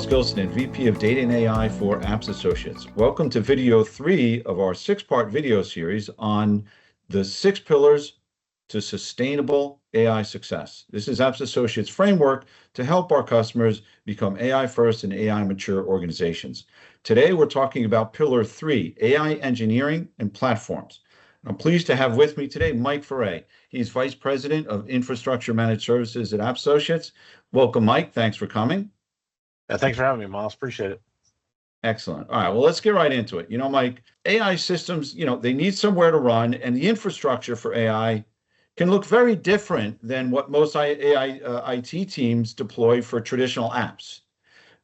Skilston, VP of Data and AI for Apps Associates. Welcome to video 3 of our 6-part video series on the 6 pillars to sustainable AI success. This is Apps Associates' framework to help our customers become AI first and AI mature organizations. Today, we're talking about pillar 3, AI engineering and platforms. I'm pleased to have with me today Mike Foray. He's Vice President of Infrastructure Managed Services at Apps Associates. Welcome, Mike. Thanks for coming. Thanks for having me, Miles. Appreciate it. Excellent. All right, well, let's get right into it. Mike, AI systems, they need somewhere to run, and the infrastructure for AI can look very different than what most AI IT teams deploy for traditional apps.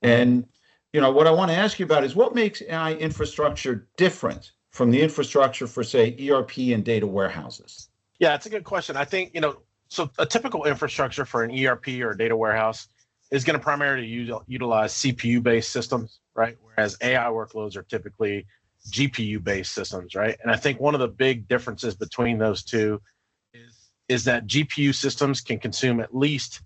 And, what I want to ask you about is what makes AI infrastructure different from the infrastructure for, say, ERP and data warehouses? Yeah, it's a good question. I think, so a typical infrastructure for an ERP or a data warehouse is going to primarily utilize CPU-based systems, right? Whereas AI workloads are typically GPU-based systems, right? And I think one of the big differences between those two is that GPU systems can consume at least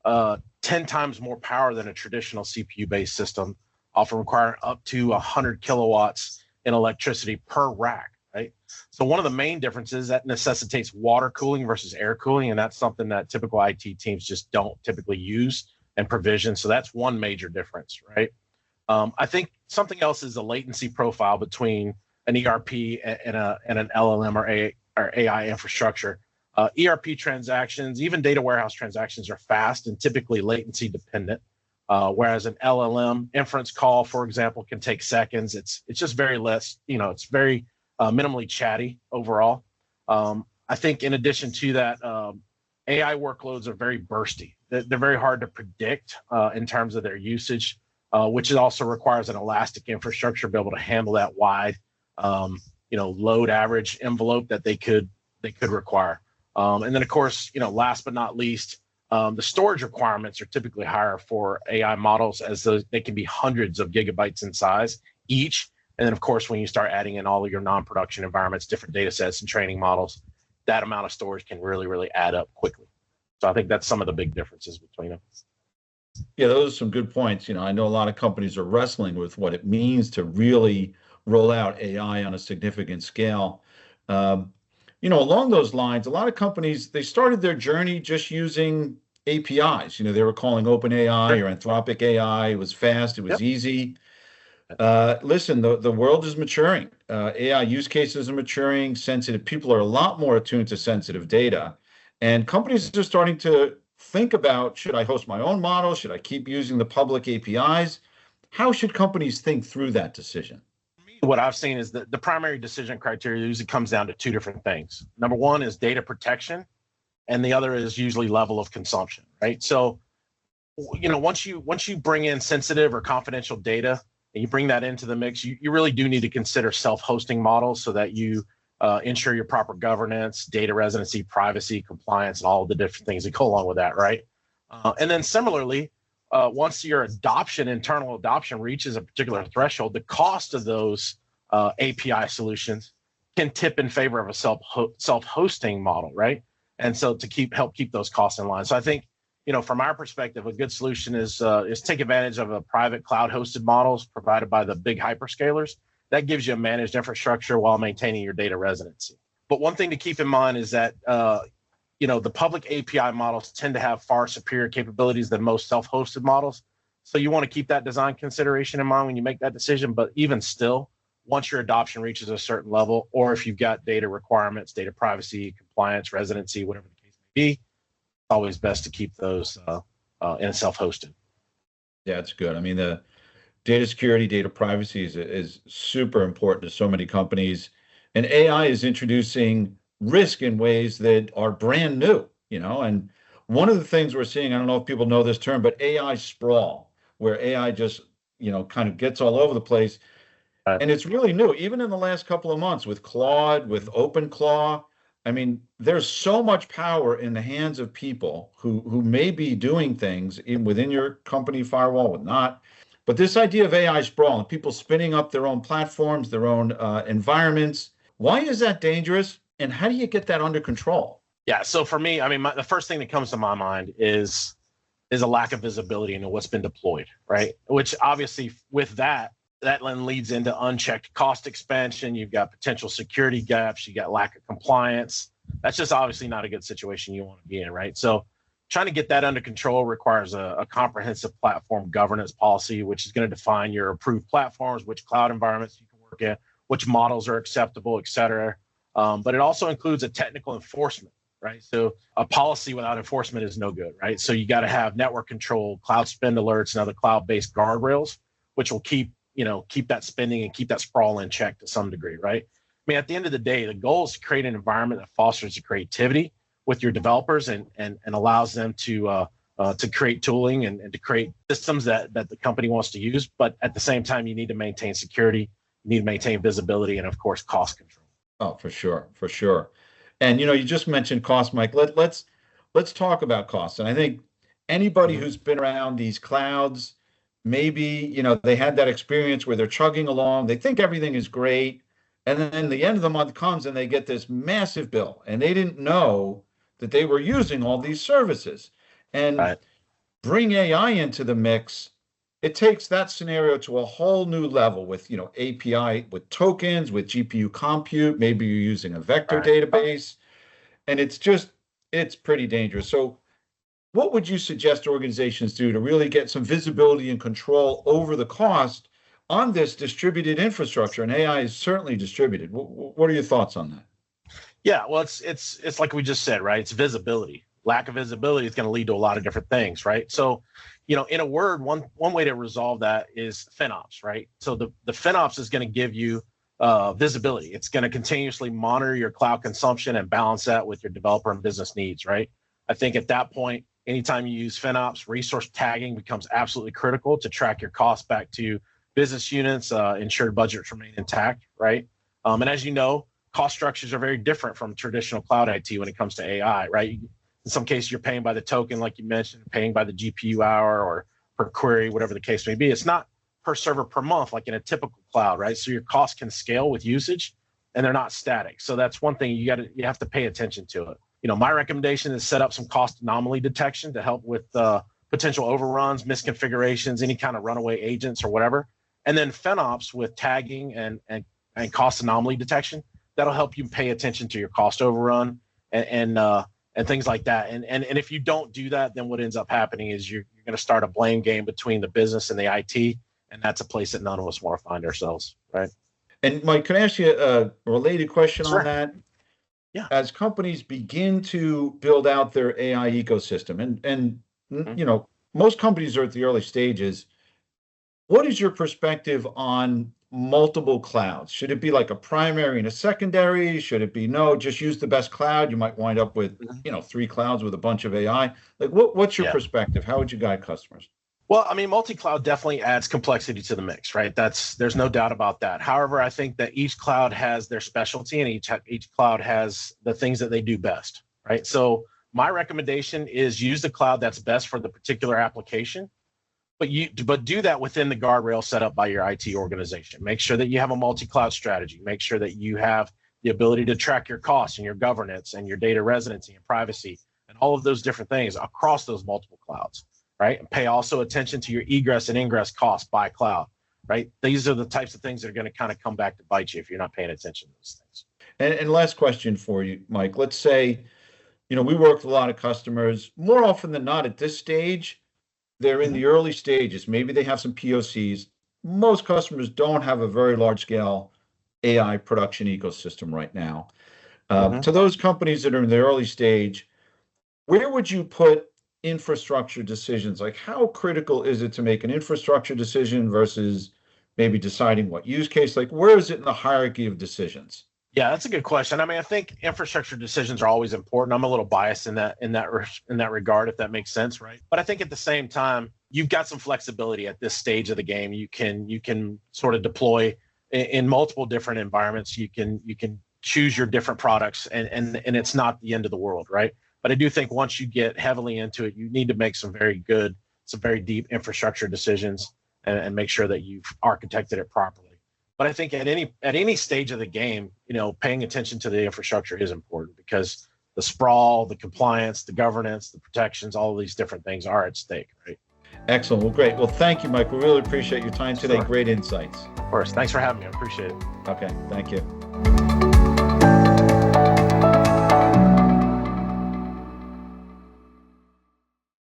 10 times more power than a traditional CPU-based system, often requiring up to 100 kilowatts in electricity per rack, right? So one of the main differences that necessitates water cooling versus air cooling, and that's something that typical IT teams just don't typically use and provision. So that's one major difference, right? I think something else is the latency profile between an ERP and an LLM or AI infrastructure. ERP transactions, even data warehouse transactions, are fast and typically latency dependent, whereas an LLM inference call, for example, can take seconds. It's just very less, it's very minimally chatty overall. I think in addition to that, AI workloads are very bursty. They're very hard to predict in terms of their usage, which also requires an elastic infrastructure to be able to handle that wide, load average envelope that they could require. And then, of course, last but not least, the storage requirements are typically higher for AI models, as they can be hundreds of gigabytes in size each. And then, of course, when you start adding in all of your non-production environments, different data sets and training models, that amount of storage can really, really add up quickly. So I think that's some of the big differences between them. Yeah, those are some good points. I know a lot of companies are wrestling with what it means to really roll out AI on a significant scale. Along those lines, a lot of companies, they started their journey just using APIs. They were calling OpenAI or Anthropic AI. It was fast. It was easy. Listen, the world is maturing. AI use cases are maturing. Sensitive people are a lot more attuned to sensitive data. And companies are starting to think about, should I host my own model? Should I keep using the public APIs? How should companies think through that decision? What I've seen is that the primary decision criteria usually comes down to two different things. Number one is data protection, and the other is usually level of consumption, right? So, once you bring in sensitive or confidential data and you bring that into the mix, you really do need to consider self-hosting models so that you ensure your proper governance, data residency, privacy, compliance, and all of the different things that go along with that, right? And then similarly, once your internal adoption reaches a particular threshold, the cost of those API solutions can tip in favor of a self-hosting model, right? And so to help keep those costs in line. So I think, from our perspective, a good solution is take advantage of a private cloud-hosted models provided by the big hyperscalers. That gives you a managed infrastructure while maintaining your data residency. But one thing to keep in mind is that the public API models tend to have far superior capabilities than most self-hosted models. So you want to keep that design consideration in mind when you make that decision. But even still, once your adoption reaches a certain level, or if you've got data requirements, data privacy, compliance, residency, whatever the case may be, it's always best to keep those in self-hosted. Yeah, it's good. I mean, the data security, data privacy is super important to so many companies. And AI is introducing risk in ways that are brand new, and one of the things we're seeing, I don't know if people know this term, but AI sprawl, where AI just, kind of gets all over the place. And it's really new, even in the last couple of months with Claude, with OpenClaw. I mean, there's so much power in the hands of people who may be doing things within your company firewall, with not. But this idea of AI sprawl and people spinning up their own platforms, their own environments, why is that dangerous? And how do you get that under control? Yeah, so for me, I mean, the first thing that comes to my mind is is a lack of visibility into what's been deployed, right? Which obviously with that then leads into unchecked cost expansion. You've got potential security gaps. You got lack of compliance. That's just obviously not a good situation you want to be in, right? So trying to get that under control requires a comprehensive platform governance policy, which is going to define your approved platforms, which cloud environments you can work in, which models are acceptable, et cetera. But it also includes a technical enforcement, right? So a policy without enforcement is no good, right? So you got to have network control, cloud spend alerts, and other cloud-based guardrails, which will keep that spending and keep that sprawl in check to some degree, right? I mean, at the end of the day, the goal is to create an environment that fosters the creativity with your developers and allows them to create tooling and to create systems that the company wants to use. But at the same time, you need to maintain security, you need to maintain visibility, and of course, cost control. Oh, for sure, for sure. And you just mentioned cost, Mike. Let's talk about costs. And I think anybody who's been around these clouds, maybe they had that experience where they're chugging along, they think everything is great, and then the end of the month comes and they get this massive bill, and they didn't know that they were using all these services. And Right. bring AI into the mix, it takes that scenario to a whole new level with API, with tokens, with GPU compute. Maybe you're using a vector database, and it's pretty dangerous. So what would you suggest organizations do to really get some visibility and control over the cost on this distributed infrastructure? And AI is certainly distributed. What are your thoughts on that? Yeah, well, it's like we just said, right? It's visibility. Lack of visibility is going to lead to a lot of different things, right? So, in a word, one way to resolve that is FinOps, right? So the FinOps is going to give you visibility. It's going to continuously monitor your cloud consumption and balance that with your developer and business needs, right? I think at that point, anytime you use FinOps, resource tagging becomes absolutely critical to track your costs back to business units, ensure budgets remain intact, right? And as you know, cost structures are very different from traditional cloud IT when it comes to AI, right? In some cases, you're paying by the token, like you mentioned, paying by the GPU hour or per query, whatever the case may be. It's not per server per month like in a typical cloud, right? So your costs can scale with usage, and they're not static. So that's one thing you have to pay attention to it. My recommendation is set up some cost anomaly detection to help with potential overruns, misconfigurations, any kind of runaway agents or whatever. And then FinOps with tagging and cost anomaly detection. That'll help you pay attention to your cost overrun and things like that. And if you don't do that, then what ends up happening is you're going to start a blame game between the business and the IT, and that's a place that none of us want to find ourselves, right? And Mike, can I ask you a related question Sure. on that? Yeah. As companies begin to build out their AI ecosystem, and most companies are at the early stages, what is your perspective on multiple clouds? Should it be like a primary and a secondary? Should it be no, just use the best cloud? You might wind up with 3 clouds with a bunch of AI. Like what's your perspective? How would you guide customers? Well, I mean, multi-cloud definitely adds complexity to the mix, right? There's no doubt about that. However, I think that each cloud has their specialty, and each cloud has the things that they do best, right? So my recommendation is use the cloud that's best for the particular application, but do that within the guardrail set up by your IT organization. Make sure that you have a multi-cloud strategy. Make sure that you have the ability to track your costs and your governance and your data residency and privacy and all of those different things across those multiple clouds. Right? And pay also attention to your egress and ingress costs by cloud, right? These are the types of things that are going to kind of come back to bite you if you're not paying attention to those things. And last question for you, Mike. Let's say, we work with a lot of customers. More often than not, at this stage, they're in the early stages. Maybe they have some POCs. Most customers don't have a very large scale AI production ecosystem right now. To those companies that are in the early stage, where would you put infrastructure decisions? Like, how critical is it to make an infrastructure decision versus maybe deciding what use case? Like, where is it in the hierarchy of decisions? Yeah, that's a good question. I mean, I think infrastructure decisions are always important. I'm a little biased in that regard, if that makes sense, right? But I think at the same time, you've got some flexibility at this stage of the game. You can sort of deploy in multiple different environments. You can choose your different products, and it's not the end of the world, right? But I do think once you get heavily into it, you need to make some very deep infrastructure decisions and make sure that you've architected it properly. But I think at any stage of the game, paying attention to the infrastructure is important because the sprawl, the compliance, the governance, the protections, all of these different things are at stake, right? Excellent. Well, great. Well, thank you, Mike. We really appreciate your time today. Sure. Great insights. Of course. Thanks for having me. I appreciate it. Okay. Thank you.